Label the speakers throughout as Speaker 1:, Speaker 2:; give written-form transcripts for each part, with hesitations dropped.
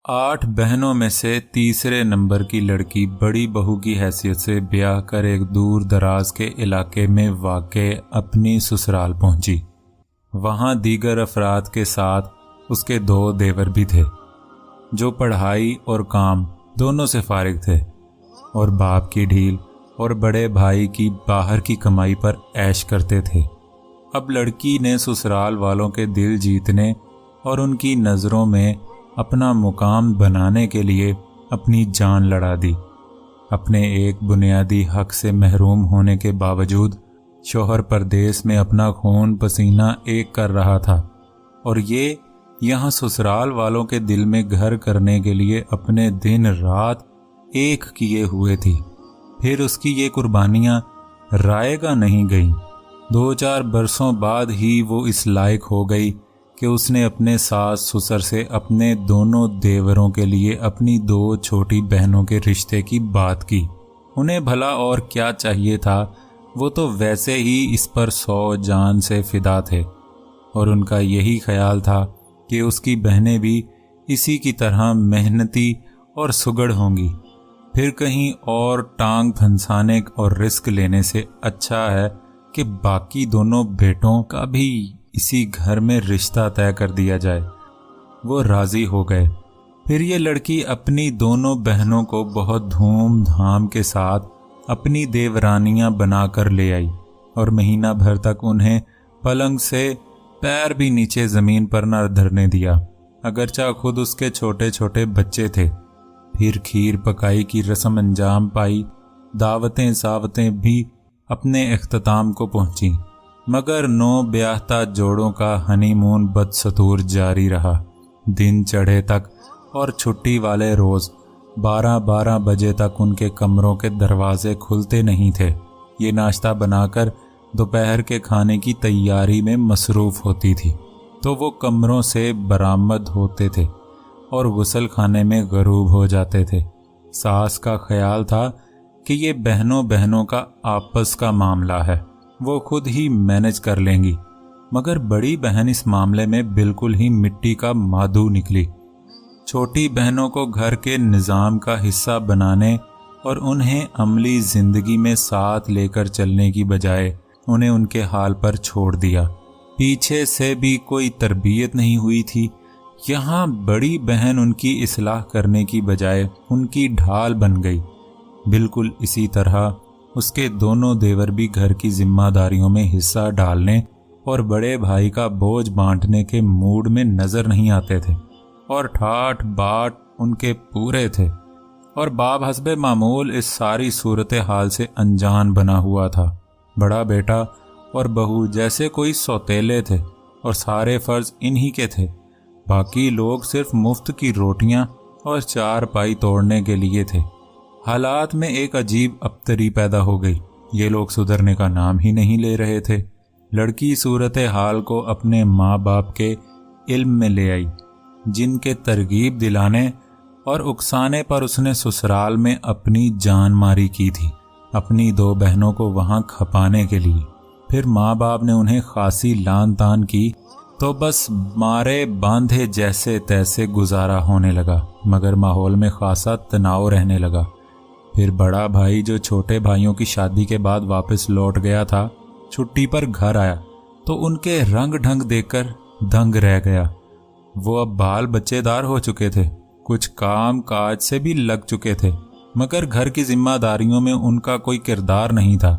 Speaker 1: 8 बहनों में से तीसरे नंबर की लड़की बड़ी बहू की हैसियत से ब्याह कर एक दूर दराज के इलाके में वाक़े अपनी ससुराल पहुंची। वहां दीगर अफराद के साथ उसके 2 देवर भी थे जो पढ़ाई और काम दोनों से फारिग थे और बाप की ढील और बड़े भाई की बाहर की कमाई पर ऐश करते थे। अब लड़की ने ससुराल वालों के दिल जीतने और उनकी नज़रों में अपना मुकाम बनाने के लिए अपनी जान लड़ा दी। अपने एक बुनियादी हक से महरूम होने के बावजूद शौहर परदेस में अपना खून पसीना एक कर रहा था और ये यहाँ ससुराल वालों के दिल में घर करने के लिए अपने दिन रात एक किए हुए थी। फिर उसकी ये कुर्बानियाँ रायगा नहीं गईं। 2-4 बरसों बाद ही वो इस लायक हो गई कि उसने अपने सास ससुर से अपने दोनों देवरों के लिए अपनी 2 छोटी बहनों के रिश्ते की बात की। उन्हें भला और क्या चाहिए था, वो तो वैसे ही इस पर 100 जान से फिदा थे और उनका यही ख्याल था कि उसकी बहनें भी इसी की तरह मेहनती और सुगड़ होंगी। फिर कहीं और टांग फंसाने और रिस्क लेने से अच्छा है कि बाकी दोनों बेटों का भी इसी घर में रिश्ता तय कर दिया जाए। वो राजी हो गए। फिर ये लड़की अपनी दोनों बहनों को बहुत धूमधाम के साथ अपनी देवरानियां बनाकर ले आई और महीना भर तक उन्हें पलंग से पैर भी नीचे ज़मीन पर न धरने दिया, अगरचा खुद उसके छोटे छोटे बच्चे थे। फिर खीर पकाई की रस्म अंजाम पाई। दावतें सावतें भी अपने इख्तिताम को पहुंची, मगर 9 ब्याहता जोड़ों का हनीमून बदस्तूर जारी रहा। दिन चढ़े तक और छुट्टी वाले रोज़ 12-12 बजे तक उनके कमरों के दरवाजे खुलते नहीं थे। ये नाश्ता बनाकर दोपहर के खाने की तैयारी में मसरूफ़ होती थी तो वो कमरों से बरामद होते थे और गुसल खाने में गरूब हो जाते थे। सास का ख्याल था कि ये बहनों बहनों का आपस का मामला है, वो खुद ही मैनेज कर लेंगी, मगर बड़ी बहन इस मामले में बिल्कुल ही मिट्टी का मादू निकली। छोटी बहनों को घर के निज़ाम का हिस्सा बनाने और उन्हें अमली ज़िंदगी में साथ लेकर चलने की बजाय उन्हें उनके हाल पर छोड़ दिया। पीछे से भी कोई तरबियत नहीं हुई थी। यहाँ बड़ी बहन उनकी इस्लाह करने की बजाय उनकी ढाल बन गई। बिल्कुल इसी तरह उसके दोनों देवर भी घर की जिम्मेदारियों में हिस्सा डालने और बड़े भाई का बोझ बांटने के मूड में नजर नहीं आते थे और ठाठ बाट उनके पूरे थे और बाप हस्बे मामूल इस सारी सूरत हाल से अनजान बना हुआ था। बड़ा बेटा और बहू जैसे कोई सौतेले थे और सारे फर्ज इन्हीं के थे। बाकी लोग सिर्फ मुफ्त की रोटियां और 4 पाई तोड़ने के लिए थे। हालात में एक अजीब अबतरी पैदा हो गई। ये लोग सुधरने का नाम ही नहीं ले रहे थे। लड़की सूरत हाल को अपने माँ बाप के इल्म में ले आई, जिनके तरगीब दिलाने और उकसाने पर उसने ससुराल में अपनी जान मारी की थी, अपनी 2 बहनों को वहां खपाने के लिए। फिर माँ बाप ने उन्हें खासी लान तान की तो बस मारे बांधे जैसे तैसे गुजारा होने लगा, मगर माहौल में खासा तनाव रहने लगा। फिर बड़ा भाई जो छोटे भाइयों की शादी के बाद वापस लौट गया था, छुट्टी पर घर आया तो उनके रंग ढंग देखकर दंग रह गया। वो अब बाल बच्चेदार हो चुके थे, कुछ काम काज से भी लग चुके थे, मगर घर की जिम्मेदारियों में उनका कोई किरदार नहीं था।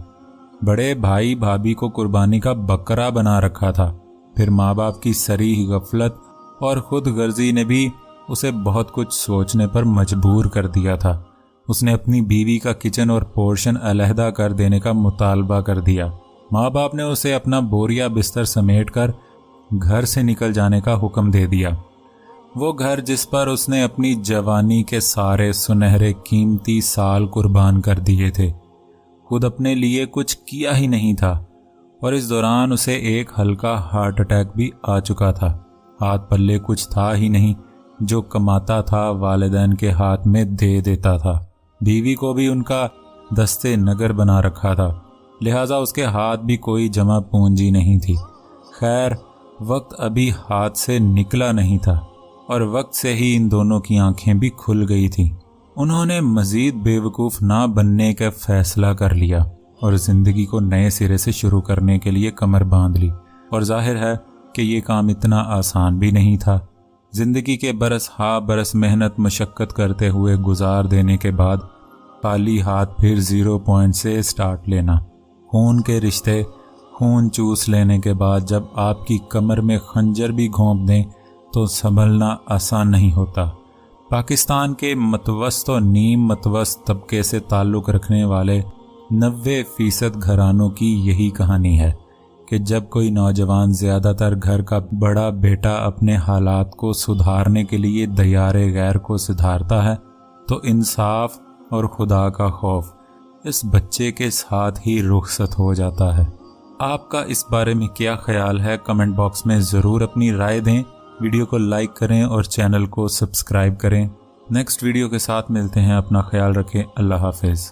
Speaker 1: बड़े भाई भाभी को कुर्बानी का बकरा बना रखा था। फिर माँ बाप की सरीह गफलत और खुद गर्जी ने भी उसे बहुत कुछ सोचने पर मजबूर कर दिया था। उसने अपनी बीवी का किचन और पोर्शन अलहदा कर देने का मुतालबा कर दिया। माँ बाप ने उसे अपना बोरिया बिस्तर समेटकर घर से निकल जाने का हुक्म दे दिया। वो घर जिस पर उसने अपनी जवानी के सारे सुनहरे कीमती साल कुर्बान कर दिए थे, खुद अपने लिए कुछ किया ही नहीं था और इस दौरान उसे एक हल्का हार्ट अटैक भी आ चुका था। हाथ पल्ले कुछ था ही नहीं, जो कमाता था वालिदैन के हाथ में दे देता था। बीवी को भी उनका दस्ते नगर बना रखा था, लिहाजा उसके हाथ भी कोई जमा पूंजी नहीं थी। खैर वक्त अभी हाथ से निकला नहीं था और वक्त से ही इन दोनों की आंखें भी खुल गई थीं। उन्होंने मज़ीद बेवकूफ़ ना बनने का फ़ैसला कर लिया और ज़िंदगी को नए सिरे से शुरू करने के लिए कमर बांध ली। और जाहिर है कि ये काम इतना आसान भी नहीं था। ज़िंदगी के बरस हा बरस मेहनत मशक्क़त करते हुए गुजार देने के बाद खाली हाथ फिर 0 पॉइंट से स्टार्ट लेना, खून के रिश्ते खून चूस लेने के बाद जब आपकी कमर में खंजर भी घोंप दें तो संभलना आसान नहीं होता। पाकिस्तान के मतवस्त और नीम मतवस्त तबके से ताल्लुक़ रखने वाले 90% घरानों की यही कहानी है कि जब कोई नौजवान, ज़्यादातर घर का बड़ा बेटा, अपने हालात को सुधारने के लिए दयारे गैर को सुधारता है तो इंसाफ और खुदा का खौफ इस बच्चे के साथ ही रुखसत हो जाता है। आपका इस बारे में क्या ख्याल है? कमेंट बॉक्स में ज़रूर अपनी राय दें। वीडियो को लाइक करें और चैनल को सब्सक्राइब करें। नेक्स्ट वीडियो के साथ मिलते हैं। अपना ख्याल रखें। अल्लाह हाफिज़।